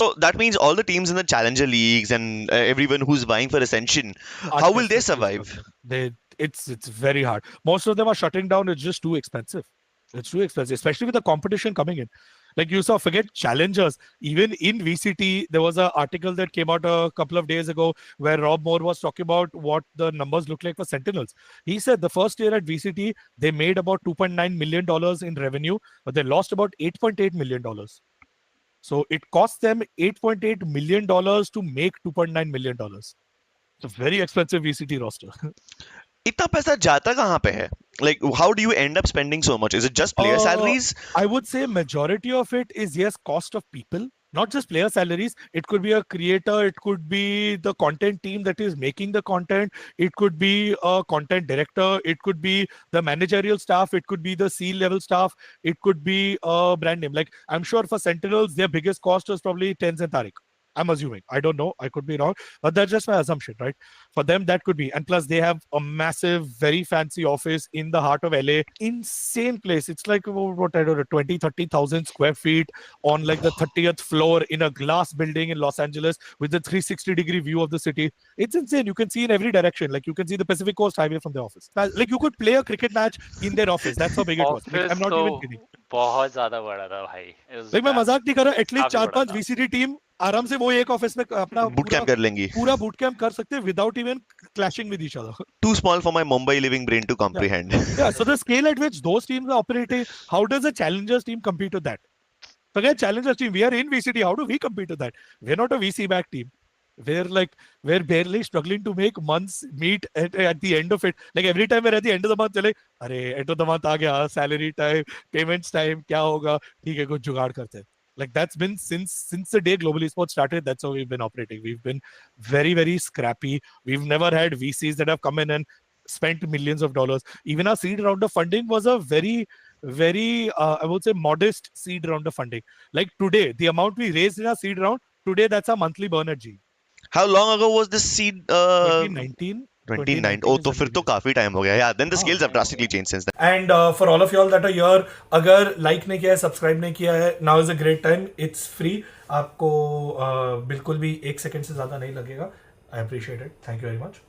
So that means all the teams in the challenger leagues and everyone who's vying for ascension, are how will they definitely survive? struggling. It's very hard. Most of them are shutting down. It's just too expensive. It's too expensive, especially with the competition coming in. Like you saw, forget challengers. Even in VCT, there was an article that came out a couple of days ago where Rob Moore was talking about what the numbers look like for Sentinels. He said the first year at VCT, they made about $2.9 million in revenue, but they lost about $8.8 million. So it cost them $8.8 million to make $2.9 million. It's a very expensive VCT roster. इतना पैसा जाता कहाँ पे है? Like, how do you end up spending so much? Is it just player Uh, salaries? I would say majority of it is yes, cost of people, not just player salaries. It could be a creator, it could be the content team that is making the content, it could be a content director, it could be the managerial staff, it could be the C-level staff, it could be a brand name. Like I'm sure for Sentinels, their biggest cost was probably Tens and Tariq. I'm assuming. I don't know. I could be wrong, but that's just my assumption, right? For them, that could be. And plus, they have a massive, very fancy office in the heart of LA. Insane place. It's like, what I don't know, 20, 30,000 square feet on like the 30th floor in a glass building in Los Angeles with the 360-degree view of the city. It's insane. You can see in every direction. Like you can see the Pacific Coast Highway from the office. Like you could play a cricket match in their office. That's how big it was. Like I'm office not तो even kidding. बहुत ज्यादा बड़ा था भाई. It was like मैं मजाक नहीं कर रहा. एटलीस्ट काफी बड़ा 4-5 था. VCT टीम आराम से वो एक ऑफिस में अपना Boot camp कर लेंगी. पूरा बूट कैंप कर सकते हैं without even clashing with each other. Too small for my Mumbai living brain to Yeah. comprehend. Yeah, so the scale at which those teams are operating, how does a challengers team compete with that? Forget challengers team. We are in VCT. How do we compete with that? We're not a VC back team. We're barely struggling to make months meet at the end of it. Like every time we're at the end of the month, चले, अरे end of the month आ गया, salary time, payments time, क्या होगा? ठीक है, कुछ जुगाड़ करते हैं. Like that's been since the day Global Esports started. That's how we've been operating. We've been very, very scrappy. We've never had VCs that have come in and spent millions of dollars. Even our seed round of funding was a very I would say modest seed round of funding. Like today, the amount we raised in our seed round, today that's our monthly burn at G. How long ago was this seed? 2019. 29. Oh, तो फिर तो काफी time हो गया. Yeah, then the scales have drastically changed since then. And for all of y'all that are here, अगर like नहीं किया है, subscribe नहीं किया है, now is a great time. It's free. आपको बिल्कुल भी 1 सेकंड से ज्यादा नहीं लगेगा. I appreciate it. Thank you very much.